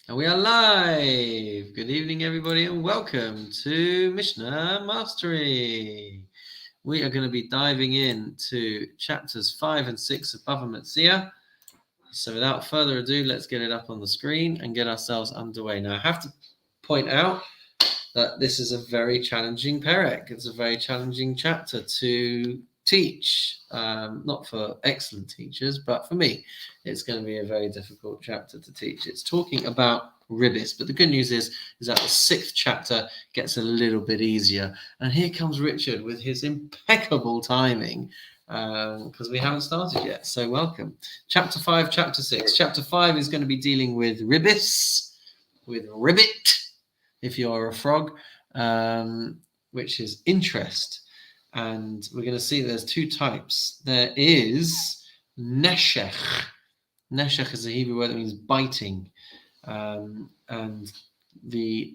And we are live. Good evening, everybody, and welcome to Mishnah Mastery. We are going to be diving into chapters 5 and 6 of Bava Metziah. So without further ado, let's get it up on the screen and get ourselves underway. Now, I have to point out that this is a very challenging perek. It's a very challenging chapter to teach, not for excellent teachers, but for me, it's going to be a very difficult chapter to teach. It's talking about ribis, but the good news is that the sixth chapter gets a little bit easier. And here comes Richard with his impeccable timing, because we haven't started yet. So welcome. Chapter 5, chapter 6. Chapter 5 is going to be dealing with ribis, with ribbit, if you're a frog, which is interest. And we're going to see there's two types. There is neshech. Neshech is a Hebrew word that means biting. And the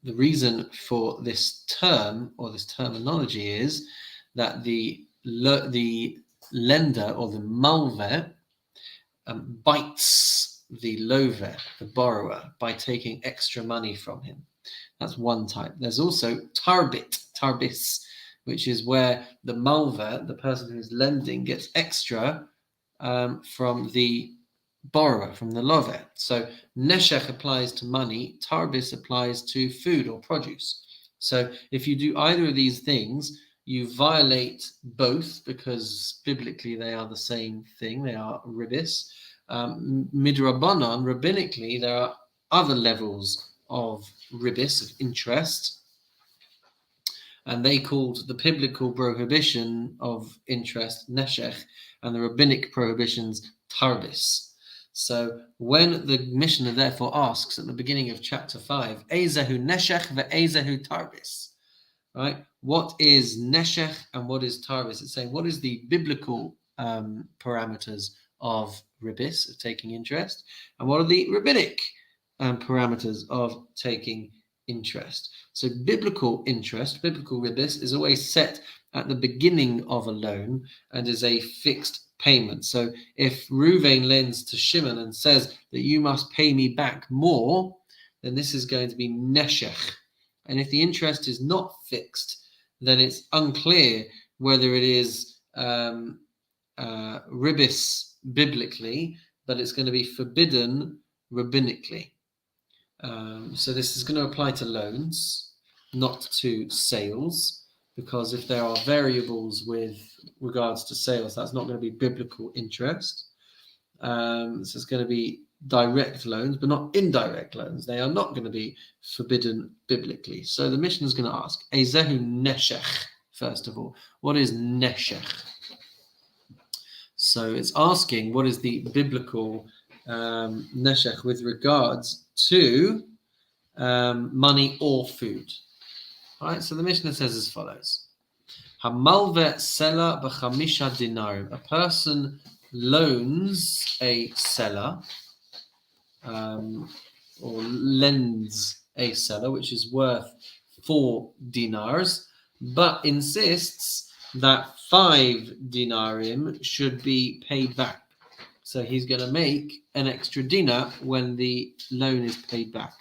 reason for this term or this terminology is that the lender or the malveh bites the lover, the borrower, by taking extra money from him. That's one type. There's also tarbis, which is where the malveh, the person who's lending, gets extra from the borrower, from the lover. So neshech applies to money, tarbis applies to food or produce. So if you do either of these things, you violate both, because biblically they are the same thing. They are ribis. Midrabanan, rabbinically, there are other levels of ribis, of interest, and they called the biblical prohibition of interest neshech, and the rabbinic prohibitions tarbis. So when the Mishnah therefore asks at the beginning of chapter 5, Ezehu neshech ve'ezehu tarbis, right? What is neshech and what is tarbis? It's saying what is the biblical parameters of ribis, of taking interest, and what are the rabbinic parameters of taking interest. So biblical interest, biblical ribis, is always set at the beginning of a loan and is a fixed payment. So if Reuven lends to Shimon and says that you must pay me back more, then this is going to be neshech. And if the interest is not fixed, then it's unclear whether it is ribis biblically, but it's going to be forbidden rabbinically. So this is going to apply to loans, not to sales, because if there are variables with regards to sales, that's not going to be biblical interest. So it's going to be direct loans, but not indirect loans. They are not going to be forbidden biblically. So the Mishnah is going to ask, Ezehu neshech, first of all. What is neshech? So it's asking what is the biblical neshech with regards to money or food. All right, so the Mishnah says as follows. Hamalve sela b'chamisha dinarim. A person loans a seller or lends a seller, which is worth 4 dinars, but insists that 5 dinarim should be paid back. So he's going to make an extra dinar when the loan is paid back.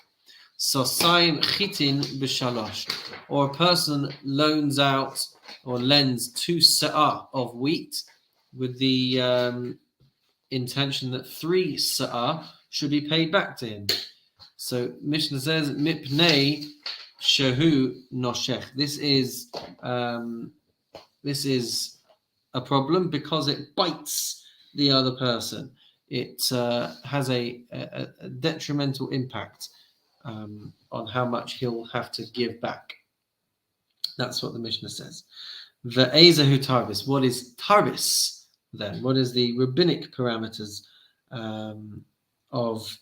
Sosaim chitin b'shalosh, or a person loans out or lends 2 sa'ah of wheat with the intention that 3 sa'ah should be paid back to him. So Mishnah says mipnei shehu noshech. This is a problem because it bites the other person. It has a detrimental impact on how much he'll have to give back. That's what the Mishnah says. Ve'ezehu tarbis. What is tarbis then? What is the rabbinic parameters of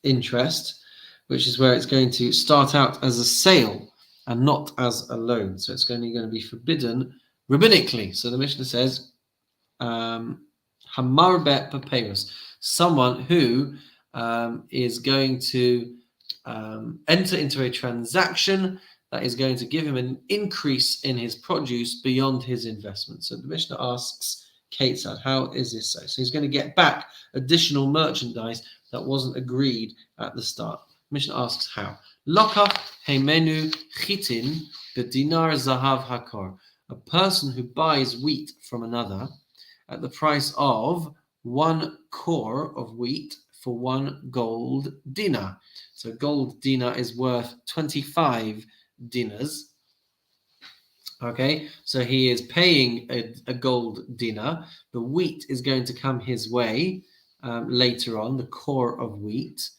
interest, which is where it's going to start out as a sale and not as a loan. So it's going to be forbidden rabbinically. So the Mishnah says, Hamarbe papyrus, someone who is going to enter into a transaction that is going to give him an increase in his produce beyond his investment. So the Mishnah asks, Ketzad, how is this so? So he's going to get back additional merchandise that wasn't agreed at the start. Mishnah asks how. Lokach heimenu chitin b'dinar zahav hakor. A person who buys wheat from another at the price of 1 core of wheat for 1 gold dinar. So gold dinar is worth 25 dinars. Okay, so he is paying a gold dinar. The wheat is going to come his way later on, the core of wheat.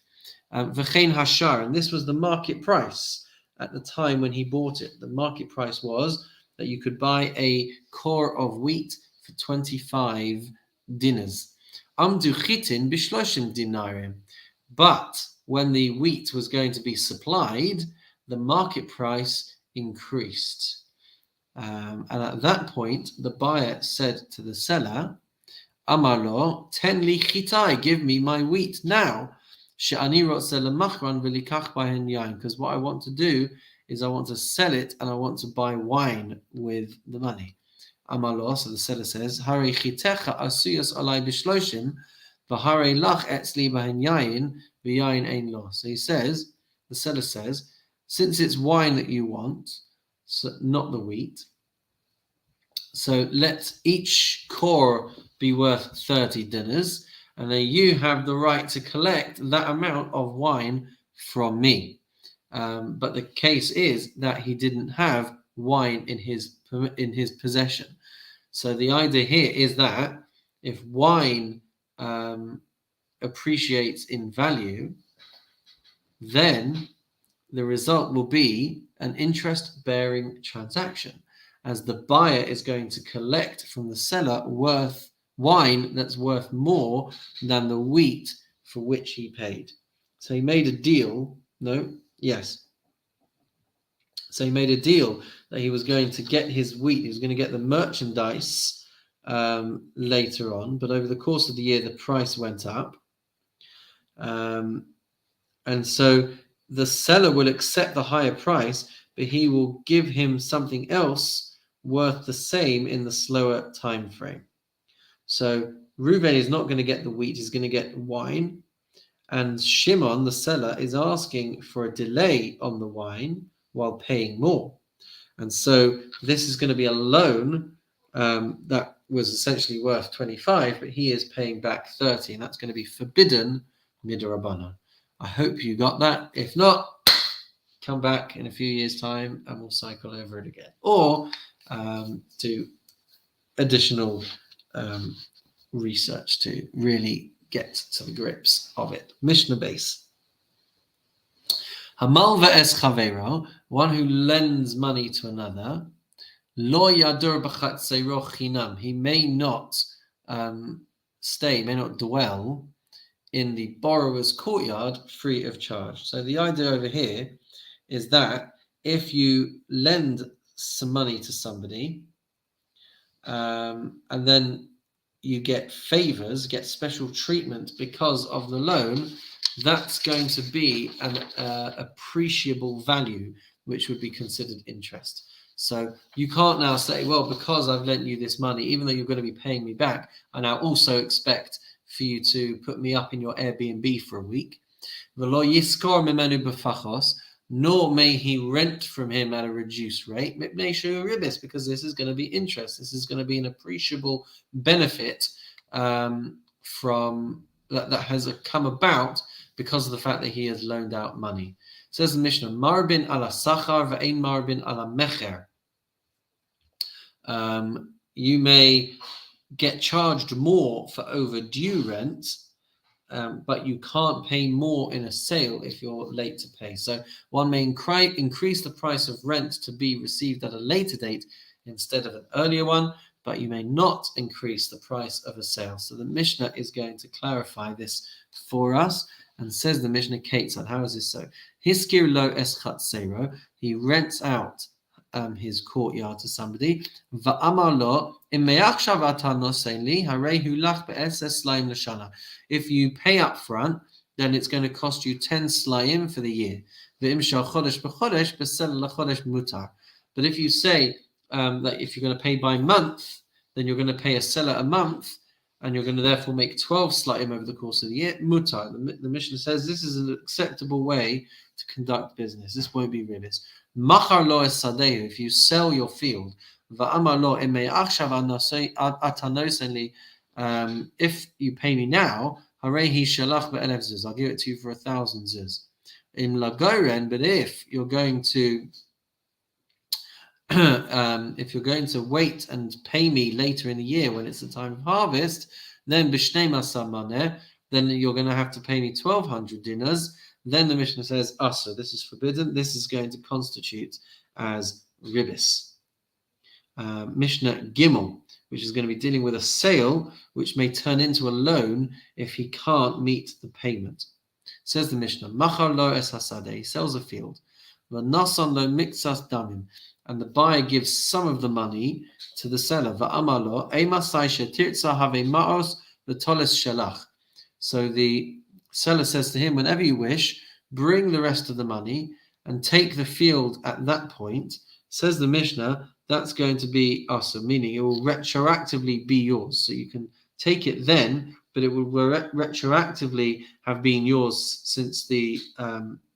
V'chein hashar, and this was the market price at the time when he bought it. The market price was that you could buy a core of wheat for 25 dinars. Amdu chitin b'shloshim dinarim. But when the wheat was going to be supplied, the market price increased. And at that point, the buyer said to the seller, Amalo, ten li chitai, give me my wheat now. Because what I want to do is I want to sell it and I want to buy wine with the money. Amalo, so the seller says, Hare chitecha asuyas alai bishloshim, v'hare lach etzli bahen yain, v'yain ein lo. So he says, the seller says, since it's wine that you want, so not the wheat, so let each core be worth 30 dinars, and then you have the right to collect that amount of wine from me. But the case is that he didn't have wine in his possession. So the idea here is that if wine appreciates in value, then the result will be an interest-bearing transaction, as the buyer is going to collect from the seller wine that's worth more than the wheat for which he paid. So he made a deal. So he made a deal that he was going to get his wheat, he was going to get the merchandise later on, but over the course of the year, the price went up. And so the seller will accept the higher price, but he will give him something else worth the same in the slower time frame. So Reuven is not going to get the wheat, he's going to get wine. And Shimon, the seller, is asking for a delay on the wine while paying more. And so this is going to be a loan that was essentially worth 25, but he is paying back 30, and that's going to be forbidden midrabanan. I hope you got that. If not, come back in a few years' time and we'll cycle over it again. Or do additional research to really get to the grips of it. Mishnah base. Hamalva es chavero, one who lends money to another, lo yadur b'chatzeiro chinam. He may not may not dwell in the borrower's courtyard free of charge. So the idea over here is that if you lend some money to somebody, and then you get favors, get special treatment because of the loan, that's going to be an appreciable value, which would be considered interest. So you can't now say, well, because I've lent you this money, even though you're going to be paying me back, I now also expect for you to put me up in your Airbnb for a week. Nor may he rent from him at a reduced rate, because this is going to be interest. This is going to be an appreciable benefit from that has come about because of the fact that he has loaned out money. It says in the Mishnah, Marbin ala sachar ve'ein marbin ala mecher. You may get charged more for overdue rent, but you can't pay more in a sale if you're late to pay. So one may increase the price of rent to be received at a later date instead of an earlier one, but you may not increase the price of a sale. So the Mishnah is going to clarify this for us, and says the Mishnah, Ketzad, how is this so? Hiskir lo es chatzero, he rents out his courtyard to somebody. Va'amar lo, im me'achshav ata nosein li, harehu lach be'eses slaim l'shana. If you pay up front, then it's going to cost you 10 slaim for the year. Ve'im shal chodesh b'chodesh, b'sel l'chodesh mutar. But if you say that if you're going to pay by month, then you're going to pay a seller a month, and you're going to therefore make 12 slatim over the course of the year. Mutar. The Mishnah says this is an acceptable way to conduct business. This won't be ribis. Machar lo es sadehu, if you sell your field, va'amar lo emei achshav atanosenli, if you pay me now, harehi shalach be'elev zuz, I'll give it to you for 1,000 zuz. In lagoren, but if you're going to wait and pay me later in the year when it's the time of harvest, then b'shnei masar maneh, then you're going to have to pay me 1,200 dinars. Then the Mishnah says, so this is forbidden. This is going to constitute as ribis. Mishnah Gimel, which is going to be dealing with a sale, which may turn into a loan if he can't meet the payment. Says the Mishnah, Machar lo es hasadeh, he sells a field. V'nasan lo mixas damim, and the buyer gives some of the money to the seller. Va'amar lo, emasai shetirtza have ma'os v'toles shalach. So the seller says to him, whenever you wish, bring the rest of the money and take the field at that point. Says the Mishnah, that's going to be asa, meaning it will retroactively be yours. So you can take it then, but it will retroactively have been yours since the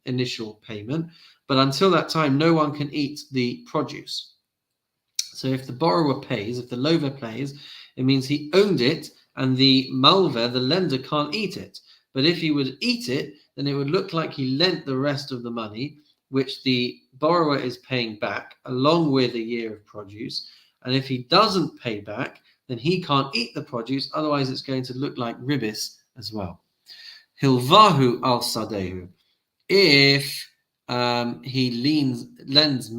initial payment. But until that time, no one can eat the produce. So if the borrower pays, if the lover pays, it means he owned it, and the malver, the lender, can't eat it. But if he would eat it, then it would look like he lent the rest of the money, which the borrower is paying back, along with a year of produce. And if he doesn't pay back, then he can't eat the produce. Otherwise, it's going to look like ribis as well. Hilvahu al sadehu. If he lends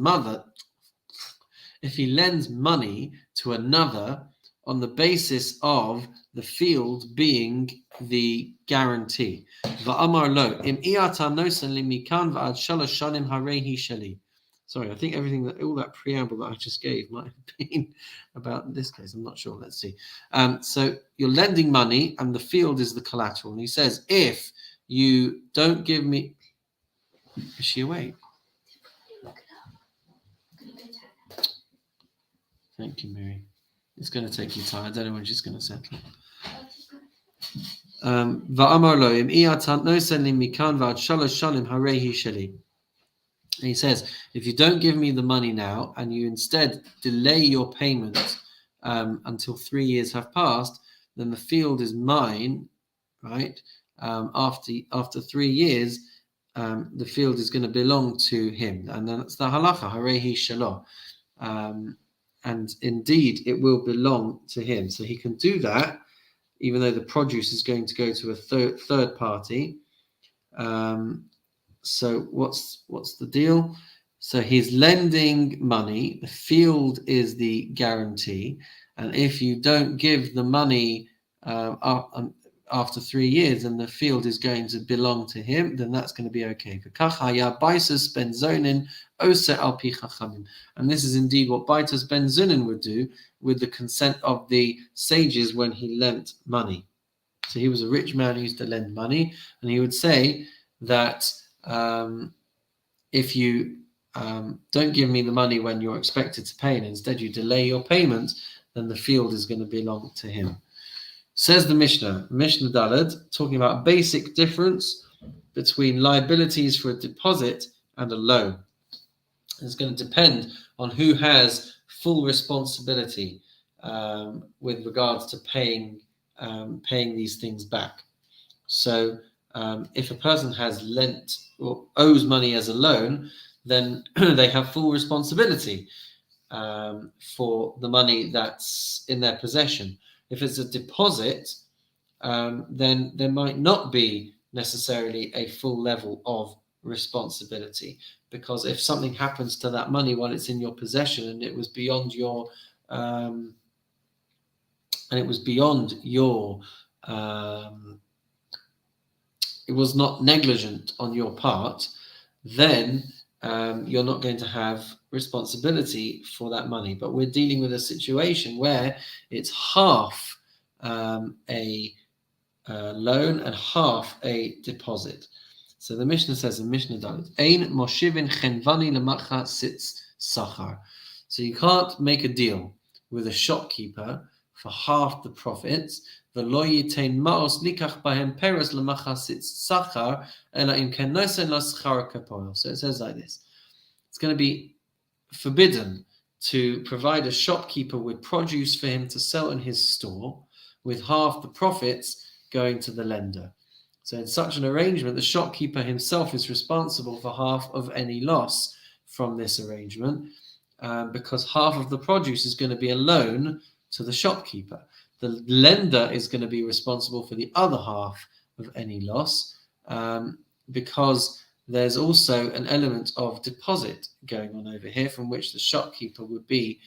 money to another on the basis of the field being the guarantee. Va'amar lo, im iyata nosen li mikan va'ad shalosh shanim harehi shali. Sorry, I think all that preamble that I just gave might have been about this case. I'm not sure. Let's see. So you're lending money and the field is the collateral. And he says, if you don't give me... Is she awake? Thank you, Mary. It's going to take you time. I don't know when she's going to settle. And he says, if you don't give me the money now and you instead delay your payment until 3 years have passed, then the field is mine, right? After 3 years, the field is going to belong to him. And then it's the halacha, harehi shalo. And indeed, it will belong to him. So he can do that, even though the produce is going to go to a third party. So what's the deal? So he's lending money. The field is the guarantee. And if you don't give the money after 3 years and the field is going to belong to him, then that's going to be okay. And this is indeed what Baitas ben Zunin would do with the consent of the sages when he lent money. So he was a rich man who used to lend money, and he would say that if you don't give me the money when you're expected to pay, and instead you delay your payment, then the field is going to belong to him. Says the Mishnah Daled, talking about a basic difference between liabilities for a deposit and a loan. It's going to depend on who has full responsibility with regards to paying these things back. So if a person has lent or owes money as a loan, then they have full responsibility for the money that's in their possession. If it's a deposit, then there might not be necessarily a full level of responsibility, because if something happens to that money while it's in your possession and it was beyond your it was not negligent on your part, then you're not going to have responsibility for that money. But we're dealing with a situation where it's half a loan and half a deposit. So the Mishnah says in Mishnah Dalet, Ein moshivin chenvani lemacha sitz sachar. So you can't make a deal with a shopkeeper for half the profits. So it's says like this. It's going to be forbidden to provide a shopkeeper with produce for him to sell in his store, with half the profits going to the lender. So in such an arrangement, the shopkeeper himself is responsible for half of any loss from this arrangement, because half of the produce is going to be a loan to the shopkeeper. The lender is going to be responsible for the other half of any loss, because there's also an element of deposit going on over here, from which the shopkeeper would be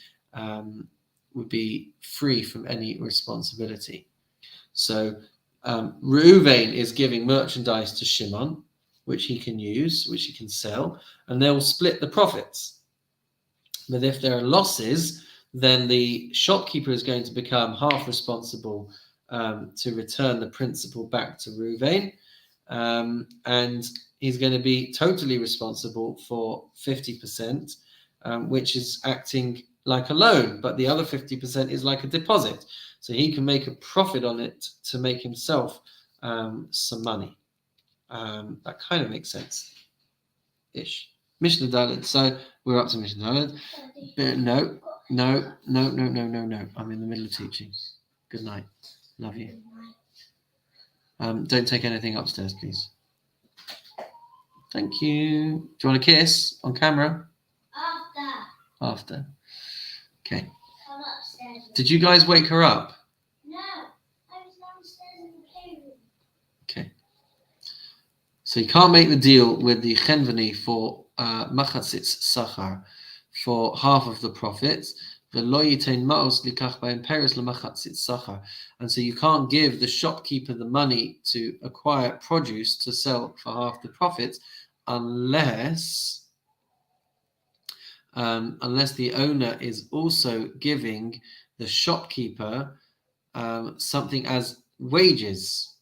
free from any responsibility. So Reuven is giving merchandise to Shimon, which he can use, which he can sell, and they will split the profits. But if there are losses, then the shopkeeper is going to become half responsible to return the principal back to Reuven, and he's going to be totally responsible for 50%, which is acting like a loan, but the other 50% is like a deposit. So he can make a profit on it to make himself some money. That kind of makes sense-ish. Mishnah Dalet. So we're up to Mishnah Dalet. No. I'm in the middle of teaching. Good night. Love you. Don't take anything upstairs, please. Thank you. Do you want a kiss on camera? After. Okay. I'm upstairs. Did you guys wake her up? No, I was downstairs in the playroom. Okay. So you can't make the deal with the chenveni for machatzitz sachar, for half of the profits. And so you can't give the shopkeeper the money to acquire produce to sell for half the profits, unless the owner is also giving the shopkeeper something as wages,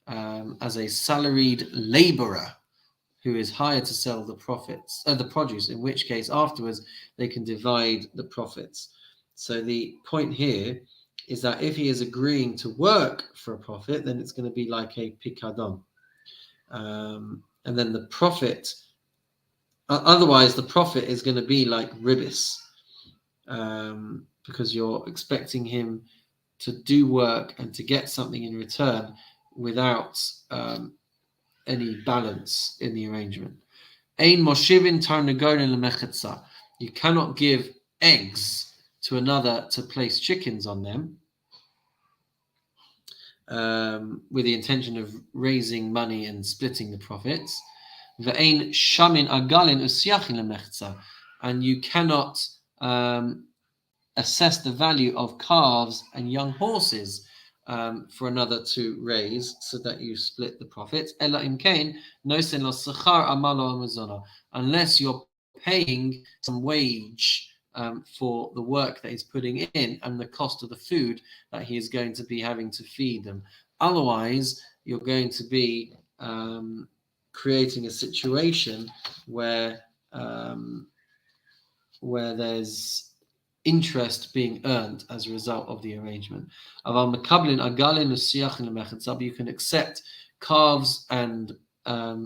as a salaried laborer who is hired to sell the produce, in which case afterwards they can divide the profits. So the point here is that if he is agreeing to work for a profit, then it's going to be like a pikadon. And then the profit, otherwise the profit is going to be like ribis, because you're expecting him to do work and to get something in return without any balance in the arrangement. Ein moshivin tarnagonin lemechetza. You cannot give eggs to another to place chickens on them, with the intention of raising money and splitting the profits. Ve'ein shamin agalin usyachin lemechetza. And you cannot assess the value of calves and young horses for another to raise, so that you split the profits. Unless you're paying some wage for the work that he's putting in and the cost of the food that he is going to be having to feed them. Otherwise, you're going to be creating a situation where there's interest being earned as a result of the arrangement. You can accept calves and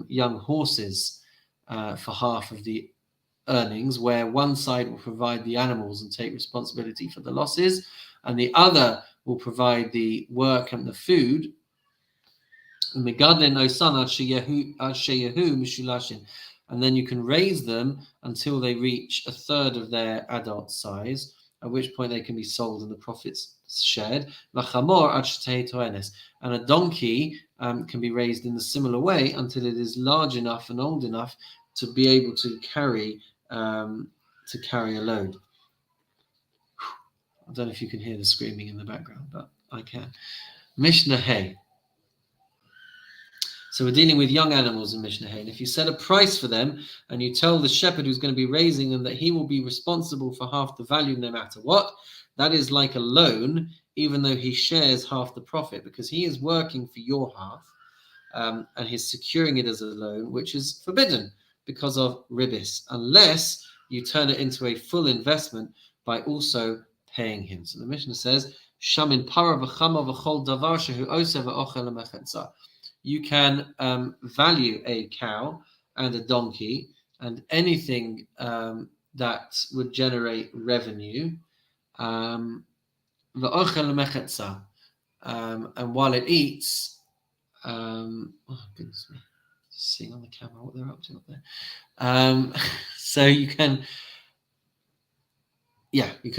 young horses for half of the earnings, where one side will provide the animals and take responsibility for the losses, and the other will provide the work and the food. And then you can raise them until they reach a third of their adult size, at which point they can be sold and the profits shared. And a donkey can be raised in a similar way until it is large enough and old enough to be able to carry a load. I don't know if you can hear the screaming in the background, but I can. Mishnah Hay. So we're dealing with young animals in Mishnah Hay. And if you set a price for them and you tell the shepherd who's going to be raising them that he will be responsible for half the value no matter what, that is like a loan, even though he shares half the profit, because he is working for your half, and he's securing it as a loan, which is forbidden because of ribis, unless you turn it into a full investment by also paying him. So the Mishnah says, Shamin para v'chama v'chol davar shehu oseh v'ochel lemechetza. You can value a cow and a donkey and anything that would generate revenue. V'ochel lemechetza. And while it eats, oh goodness me, seeing on the camera what they're up to up there. So you can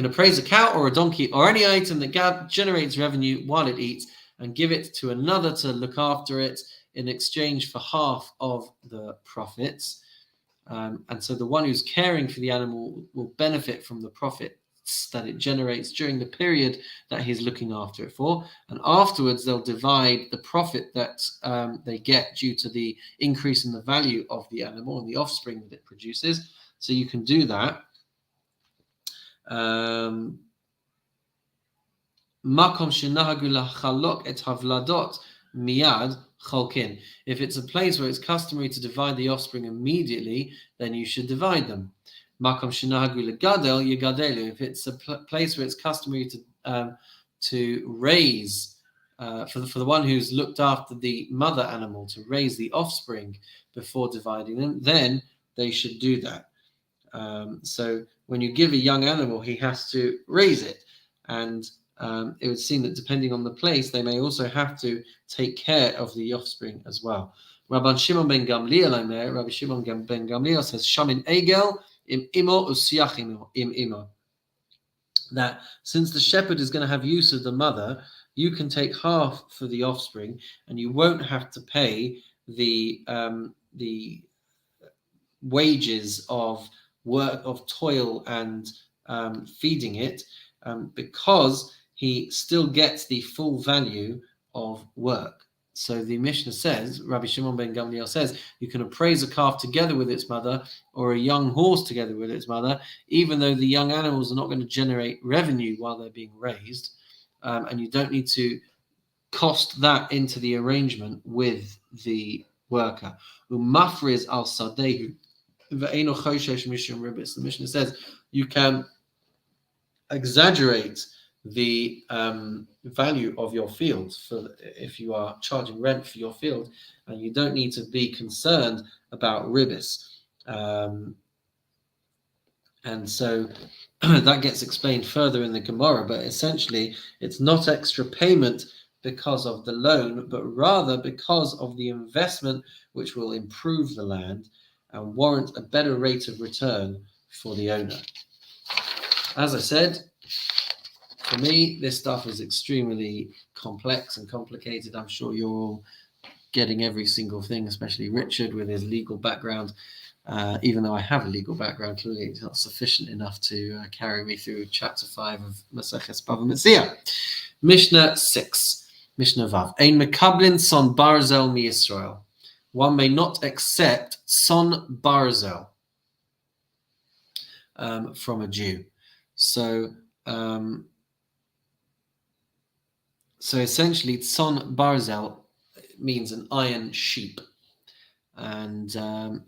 appraise a cow or a donkey or any item that generates revenue while it eats and give it to another to look after it in exchange for half of the profits. And so the one who's caring for the animal will benefit from the profits that it generates during the period that he's looking after it for. And afterwards, they'll divide the profit that they get due to the increase in the value of the animal and the offspring that it produces. So you can do that. Makom shenahagu lachalok et havladot miyad cholkin. If it's a place where it's customary to divide the offspring immediately, then you should divide them. Makom shenahagu legadel yegadelu. If it's a place where it's customary to raise, for the one who's looked after the mother animal, to raise the offspring before dividing them, then they should do that. So when you give a young animal, he has to raise it, and it would seem that depending on the place, they may also have to take care of the offspring as well. Rabbi Shimon ben Gamliel says, "Shamin egel im imo usiach im imo." That since the shepherd is going to have use of the mother, you can take half for the offspring, and you won't have to pay the wages of work, of toil, and feeding it, because he still gets the full value of work. So the Mishnah says, Rabbi Shimon ben Gamliel says, you can appraise a calf together with its mother or a young horse together with its mother, even though the young animals are not going to generate revenue while they're being raised, and you don't need to cost that into the arrangement with the worker. Umafriz al sadehu. The Mishnah says you can exaggerate the value of your field if you are charging rent for your field, and you don't need to be concerned about ribis. And so that gets explained further in the Gemara, but essentially it's not extra payment because of the loan, but rather because of the investment which will improve the land and warrant a better rate of return for the owner. As I said, for me, this stuff is extremely complex and complicated. I'm sure you're all getting every single thing, especially Richard with his legal background. Even though I have a legal background, clearly it's not sufficient enough to carry me through chapter 5 of Maseches Bava Metziah. Mishnah 6, Mishnah Vav. Ein mekablin son barzel mi Yisrael. One may not accept son barzel from a Jew. So essentially, son barzel means an iron sheep. And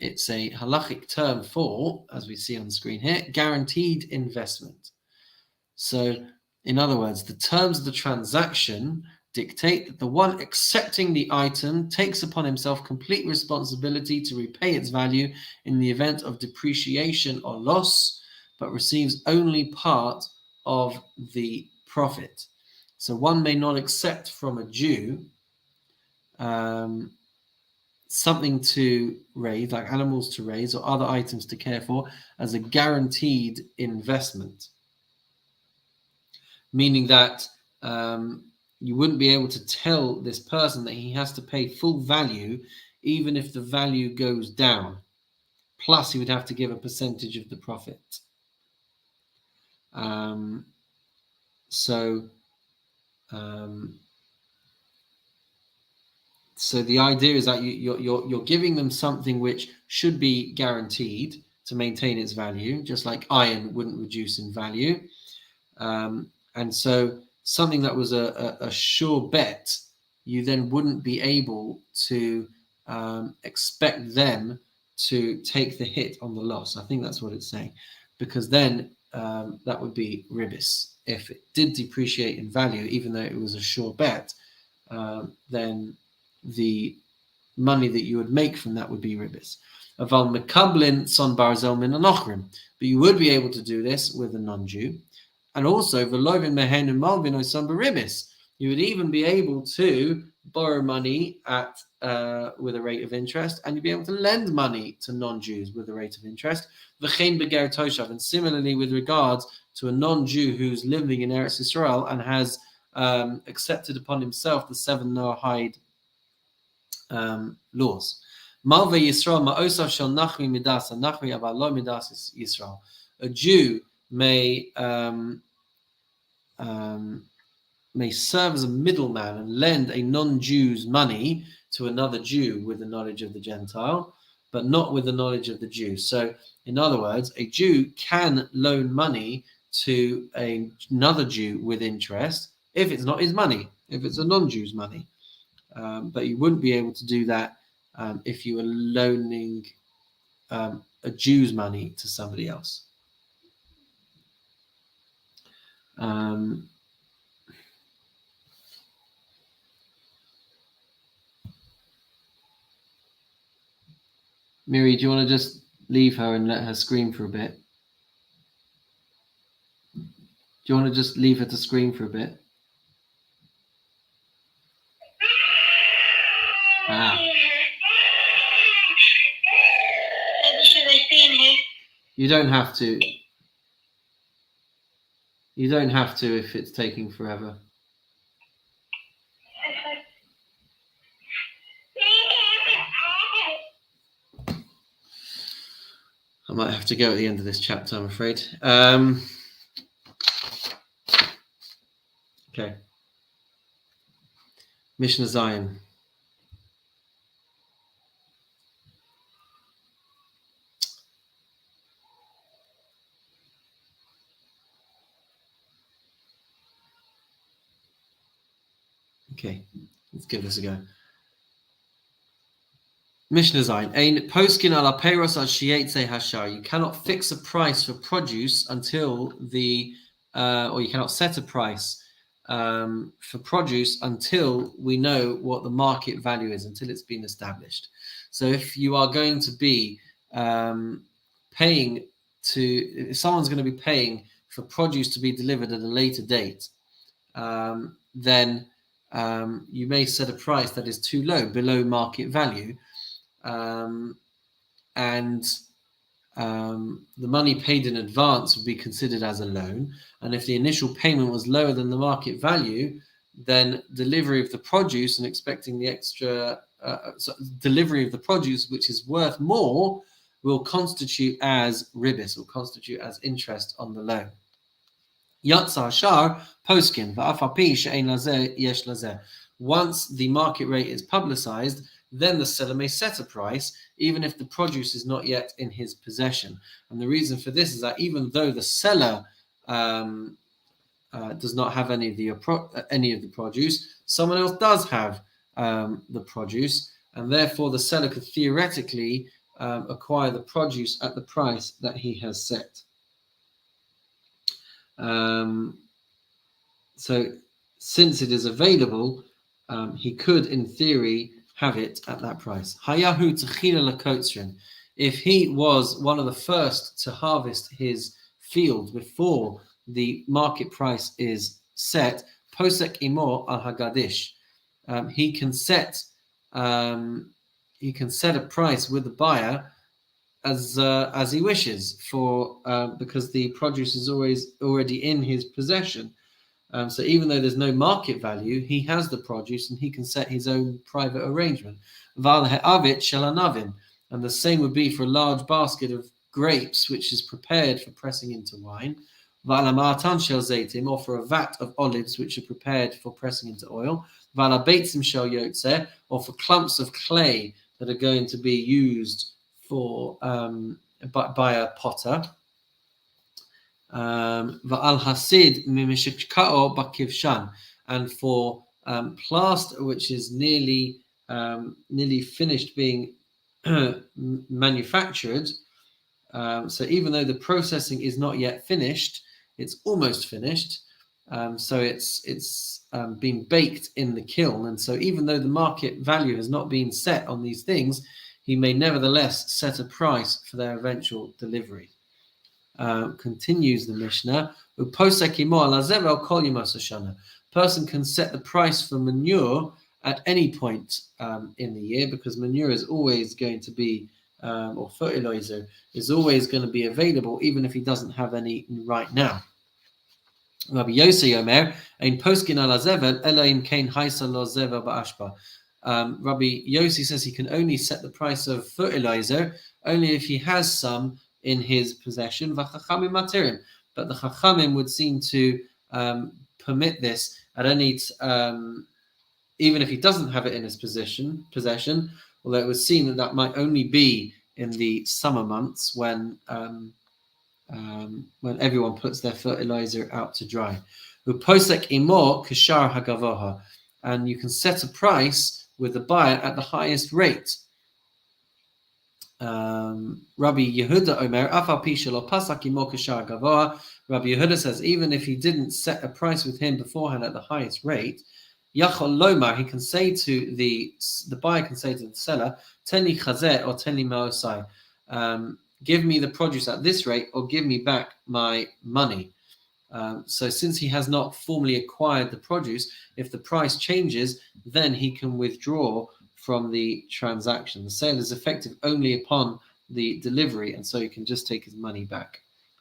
it's a halachic term for, as we see on the screen here, guaranteed investment. So, in other words, the terms of the transaction dictate that the one accepting the item takes upon himself complete responsibility to repay its value in the event of depreciation or loss, but receives only part of the profit. So one may not accept from a Jew something to raise, like animals to raise or other items to care for, as a guaranteed investment. Meaning that you wouldn't be able to tell this person that he has to pay full value even if the value goes down. Plus, he would have to give a percentage of the profit. So the idea is that you're giving them something which should be guaranteed to maintain its value, just like iron wouldn't reduce in value. And so something that was a sure bet, you then wouldn't be able to expect them to take the hit on the loss. I think that's what it's saying, because then that would be ribis. if it did depreciate in value, even though it was a sure bet, then the money that you would make from that would be ribis. Aval mekablin son barzel min anochrim, but you would be able to do this with a non-Jew, and also v'lovin mehen and malvin o son baribis. You would even be able to borrow money at with a rate of interest, and you'd be able to lend money to non-Jews with a rate of interest. V'chein beger toshav, and similarly with regards to a non-Jew who's living in Eretz Yisrael and has accepted upon himself the 7 Noahide laws. Malva Yisrael ma'osav shel nachri midas nachri aval lo midas Yisrael. A Jew may serve as a middleman and lend a non-Jew's money to another Jew with the knowledge of the Gentile, but not with the knowledge of the Jew. So, in other words, a Jew can loan money to another Jew with interest if it's not his money, if it's a non-Jew's money. But you wouldn't be able to do that if you were loaning a Jew's money to somebody else. Miri, do you want to just leave her and let her scream for a bit? Do you want to just leave her to scream for a bit? You don't have to. You don't have to if it's taking forever. I might have to go at the end of this chapter, I'm afraid. Okay. Mishnah Zion. Okay, let's give this a go. Mishnah Zayin. Ein poskin ala peiros al shietze hashar. You cannot fix a price for produce until or you cannot set a price for produce until we know what the market value is, until it's been established. So if you are going to be if someone's going to be paying for produce to be delivered at a later date, then you may set a price that is too low, below market value, and the money paid in advance would be considered as a loan. And if the initial payment was lower than the market value, then delivery of the produce and expecting the extra delivery of the produce, which is worth more, will constitute as ribis, will constitute as interest on the loan. Yatsa Shar Poskin Va'afapi She'ein Lazeh Yesh Lazeh. Once the market rate is publicized, then the seller may set a price, even if the produce is not yet in his possession. And the reason for this is that even though the seller does not have any of the produce, someone else does have the produce, and therefore the seller could theoretically acquire the produce at the price that he has set. So since it is available, he could, in theory, have it at that price. Hayahu t'chila lakotzrin. If he was one of the first to harvest his field before the market price is set, posek imor al hagadish. He can set a price with the buyer as he wishes, because the produce is already in his possession. So even though there's no market value, he has the produce and he can set his own private arrangement. And the same would be for a large basket of grapes, which is prepared for pressing into wine. Or for a vat of olives, which are prepared for pressing into oil. Or for clumps of clay that are going to be used for by a potter. And for plaster, which is nearly finished being manufactured. So even though the processing is not yet finished, it's almost finished. So it's been baked in the kiln, and so even though the market value has not been set on these things, he may nevertheless set a price for their eventual delivery. Continues the Mishnah. Person can set the price for manure at any point in the year, because manure is always going to be, or fertilizer is always going to be available, even if he doesn't have any right now. Rabbi Yossi Omer, ein poskin ala zevel, ela im kein haisa lo zevel ba'ashba. Rabbi Yossi says he can only set the price of fertilizer only if he has some in his possession. V'chachamim matirim, but the chachamim would seem to permit this at any, even if he doesn't have it in his possession. Although it would seem that might only be in the summer months when everyone puts their fertilizer out to dry. Uposek imor kashar hagavoha, and you can set a price with the buyer at the highest rate. Rabbi Yehuda Omer, afal pi shelo pasak imor kashar hagavoha. Rabbi Yehuda says even if he didn't set a price with him beforehand at the highest rate, Yachol Lomar, he can say to the buyer can say to the seller, Tenli chazeh or tenli maosai, give me the produce at this rate or give me back my money. So since he has not formally acquired the produce, if the price changes, then he can withdraw from the transaction. The sale is effective only upon the delivery, and so he can just take his money back.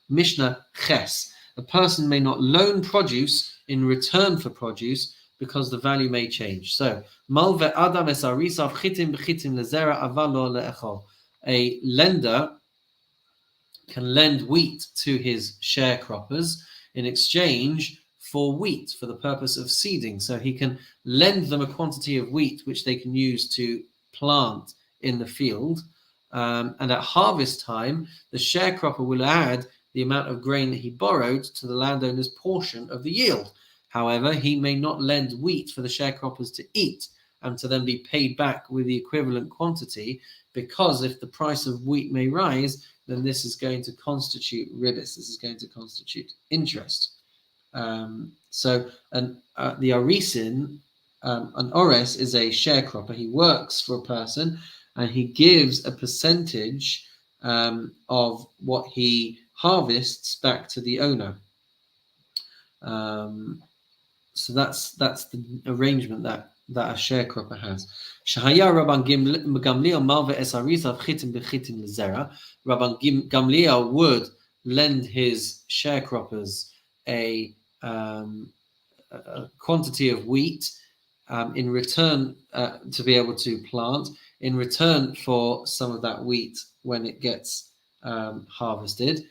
Mishnah Ches, a person may not loan produce in return for produce because the value may change. So, Malve Adam esarisav chitim b'chitim lezera avalo le'echol. A lender can lend wheat to his sharecroppers in exchange for wheat for the purpose of seeding. So he can lend them a quantity of wheat which they can use to plant in the field. And at harvest time, the sharecropper will add the amount of grain that he borrowed to the landowner's portion of the yield. However, he may not lend wheat for the sharecroppers to eat and to then be paid back with the equivalent quantity, because if the price of wheat may rise, then this is going to constitute ribis. This is going to constitute interest. The arisin, an ores is a sharecropper. He works for a person and he gives a percentage of what he harvests back to the owner. So that's the arrangement that a sharecropper has. Shahaya Rabban Gamliel Malve Esarisav Chitim Bechitim Lezera. Rabban Gamliel would lend his sharecroppers a quantity of wheat in return to be able to plant, in return for some of that wheat when it gets harvested.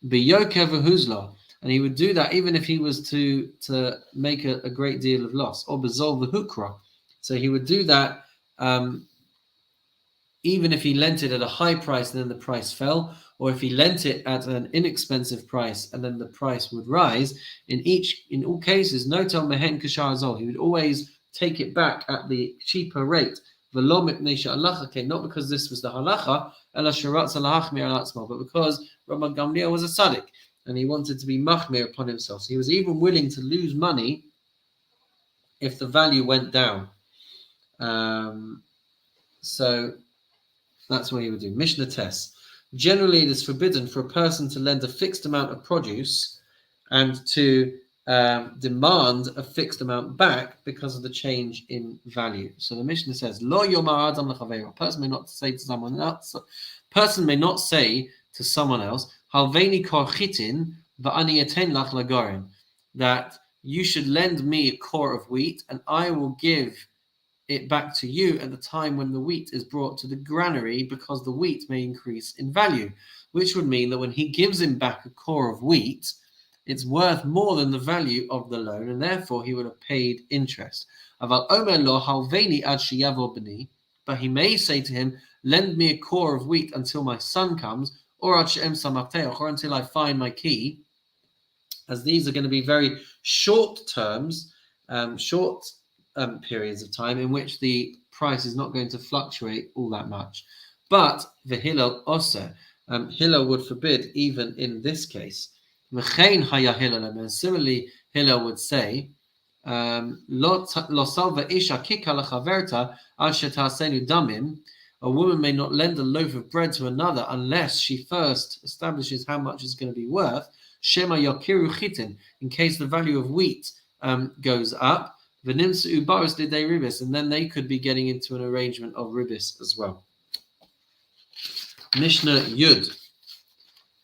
B'yokev v'huzla. And he would do that even if he was to make a great deal of loss. Or bezol v'hukra. So he would do that even if he lent it at a high price and then the price fell, or if he lent it at an inexpensive price and then the price would rise. In all cases, notel mehen kashar zol. He would always take it back at the cheaper rate. Not because this was the halacha, but because Rabban Gamliel was a tzaddik and he wanted to be machmir upon himself. So he was even willing to lose money if the value went down. So that's what he would do. Mishnah Tes. Generally, it is forbidden for a person to lend a fixed amount of produce and to demand a fixed amount back because of the change in value. So the Mishnah says, Lo yomar adam lechaveiro. Person may not say to someone else. Person may not say to someone else, Halveini kor chitin va'ani eten lach lagorim, that you should lend me a core of wheat and I will give it back to you at the time when the wheat is brought to the granary, because the wheat may increase in value, which would mean that when he gives him back a core of wheat, it's worth more than the value of the loan, and therefore he would have paid interest. But he may say to him, lend me a core of wheat until my son comes, or until I find my key, as these are going to be very short terms, periods of time in which the price is not going to fluctuate all that much. But the Hillel also, Hillel would forbid even in this case. And similarly, Hillel would say, "Lo salva isha kika lechaverta al shetasenu damim." A woman may not lend a loaf of bread to another unless she first establishes how much it's going to be worth. Shema yakiru chitin, in case the value of wheat goes up. V'nimsu ubaros lidei ribis, and then they could be getting into an arrangement of ribis as well. Mishnah Yud.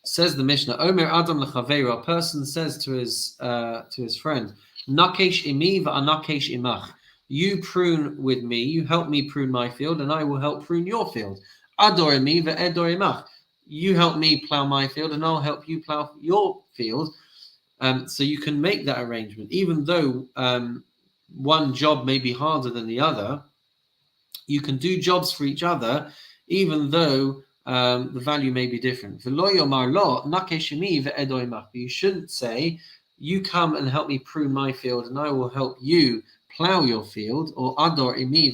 Says the Mishnah, Omer Adam lechaveiro, a person says to his friend, Nakesh imi va'anakesh imach. You prune with me, you help me prune my field, and I will help prune your field. Ador imi va'edor imach. You help me plow my field, and I'll help you plow your field. So you can make that arrangement, even though one job may be harder than the other. You can do jobs for each other, even though the value may be different. You shouldn't say, you come and help me prune my field, and I will help you plow your field, or ador imi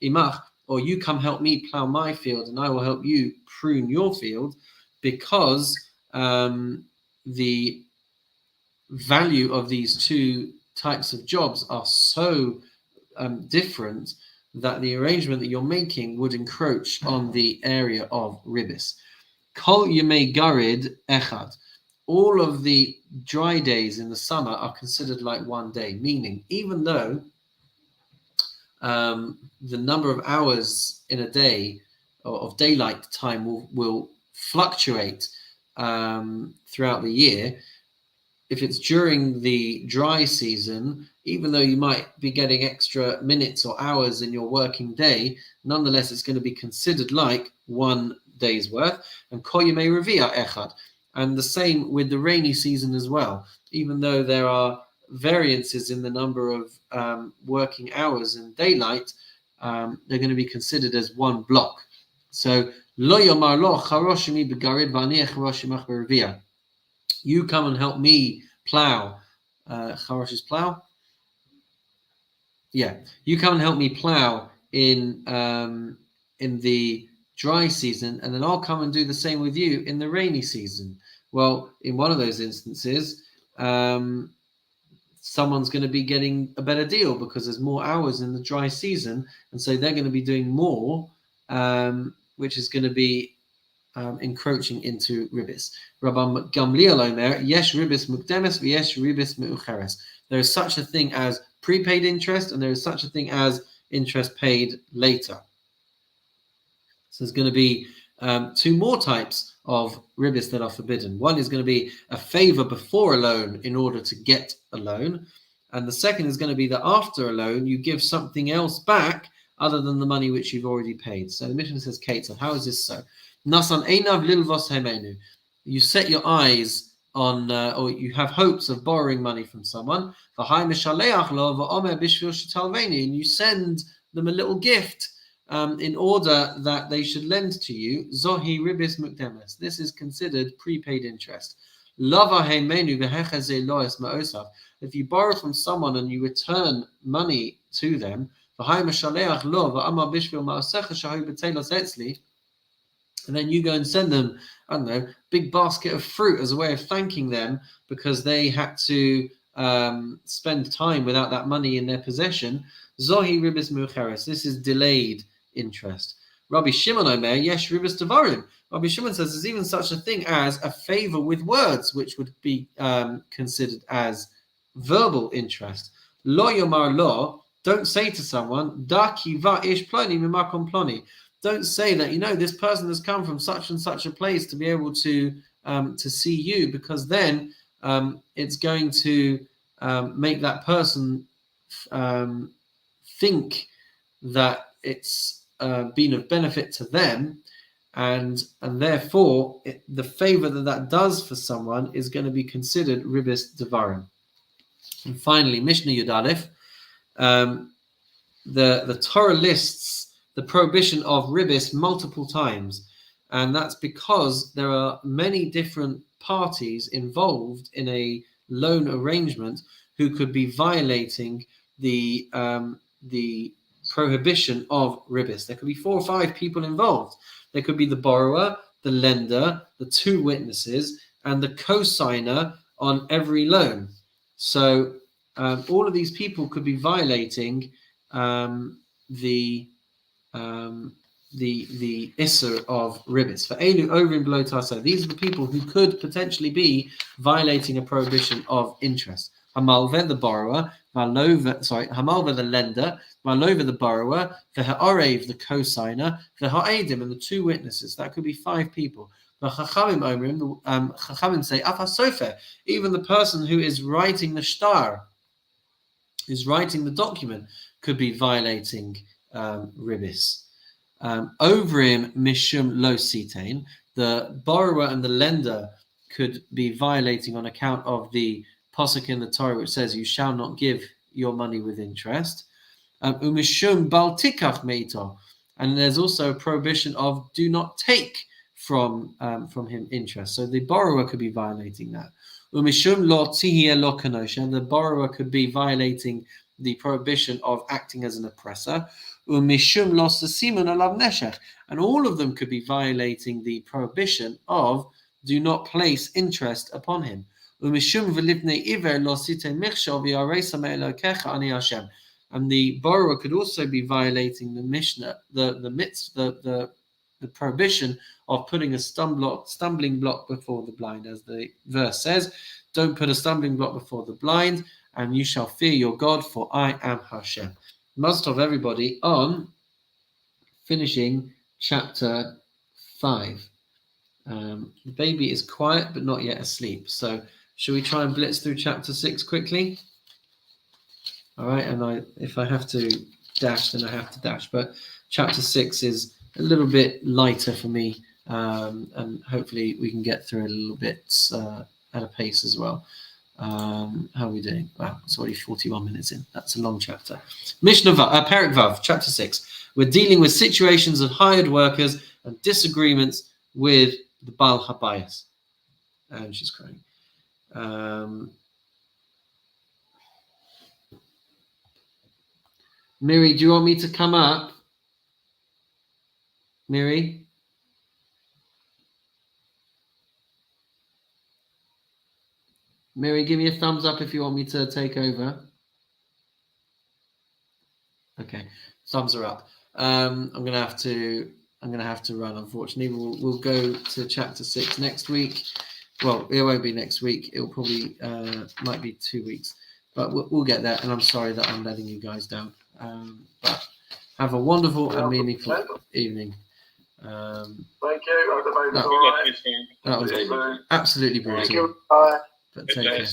imach, or you come help me plow my field, and I will help you prune your field, because the value of these two types of jobs are so different that the arrangement that you're making would encroach on the area of ribis. Kol yemei garid echad. All of the dry days in the summer are considered like one day, meaning even though the number of hours in a day of daylight time will fluctuate throughout the year, if it's during the dry season, even though you might be getting extra minutes or hours in your working day, nonetheless, it's going to be considered like one day's worth. And kol yemei revia echad. And the same with the rainy season as well. Even though there are variances in the number of working hours in daylight, they're going to be considered as one block. So, lo yomar lo charosh imi begarid v'ani charosh imach berevia. You come and help me plow. Charosh is plow. Yeah, you come and help me plow in the dry season, and then I'll come and do the same with you in the rainy season. Well, in one of those instances, someone's going to be getting a better deal because there's more hours in the dry season, and so they're going to be doing more, which is going to be encroaching into ribis. Rabbi Gamliel Omer, yesh ribis mukdemes v'yesh ribis meucheres. There is such a thing as prepaid interest, and there is such a thing as interest paid later. So there's going to be two more types of ribis that are forbidden. One is going to be a favor before a loan in order to get a loan, and the second is going to be that after a loan you give something else back other than the money which you've already paid. So the Mishnah says, Kate, how is this so? Nasan einav lilvos hemenu. You set your eyes on, or you have hopes of borrowing money from someone. And you send them a little gift in order that they should lend to you. Zohi ribis mukdemes. This is considered prepaid interest. If you borrow from someone and you return money to them, and then you go and send them, I don't know, big basket of fruit as a way of thanking them because they had to spend time without that money in their possession. Zohi ribis mucheres. This is delayed interest. Rabbi Shimon Omer, yesh ribis devarim. Rabbi Shimon says there's even such a thing as a favor with words, which would be considered as verbal interest. Lo yomar lo. Don't say to someone, da kiva ish ploni mimakom ploni. Don't say that, this person has come from such and such a place to be able to see you, because then it's going to make that person think that it's been of benefit to them, and therefore the favor that does for someone is going to be considered ribis devarim. And finally, Mishnah Yud Aleph, the Torah lists the prohibition of ribis multiple times, and that's because there are many different parties involved in a loan arrangement who could be violating the prohibition of ribis. There could be 4 or 5 people involved. There could be the borrower, the lender, the 2 witnesses, and the co-signer on every loan. So all of these people could be violating the issur of ribbis. For elu over and below tasa, these are the people who could potentially be violating a prohibition of interest. Hamalve, the borrower, Hamalve, the lender, Malova, the borrower, the ha'arev, the co-signer, the ha'edim, and the two witnesses. That could be 5 people. The chachamim omrim, the chachamim say, afa sofer, even the person who is writing the shtar, is writing the document, could be violating ribis. Overim mishum lo sitain, the borrower and the lender could be violating on account of the pasuk in the Torah which says you shall not give your money with interest. Umishum bal tikach meito, and there's also a prohibition of do not take from him interest. So the borrower could be violating that. Umishum lo tihia lo kanosha, the borrower could be violating the prohibition of acting as an oppressor. Umishum lo sasimun alav neshech, and all of them could be violating the prohibition of do not place interest upon him. Umishum v'lipnei iver lo sitei michshol v'yarei samei elokecha ani Hashem, and the borrower could also be violating the Mishnah, the prohibition of putting a stumbling block before the blind, as the verse says, don't put a stumbling block before the blind, and you shall fear your God, for I am Hashem. Must have everybody on finishing chapter 5. The baby is quiet but not yet asleep, so shall we try and blitz through chapter 6 quickly? All right, and if I have to dash, then I have to dash, but chapter 6 is a little bit lighter for me, and hopefully we can get through it a little bit at a pace as well. How are we doing? Wow, it's already 41 minutes in. That's a long chapter. Mishnah Perek Vav, chapter 6. We're dealing with situations of hired workers and disagreements with the Baal Habayis. And she's crying. Miri, do you want me to come up? Miri? Miri, give me a thumbs up if you want me to take over. Okay, thumbs are up. I'm gonna have to run. Unfortunately, we'll go to chapter 6 next week. Well, it won't be next week. It'll probably might be 2 weeks, but we'll get there. And I'm sorry that I'm letting you guys down. But have a wonderful and meaningful evening. Thank you. That was absolutely brutal. But take care.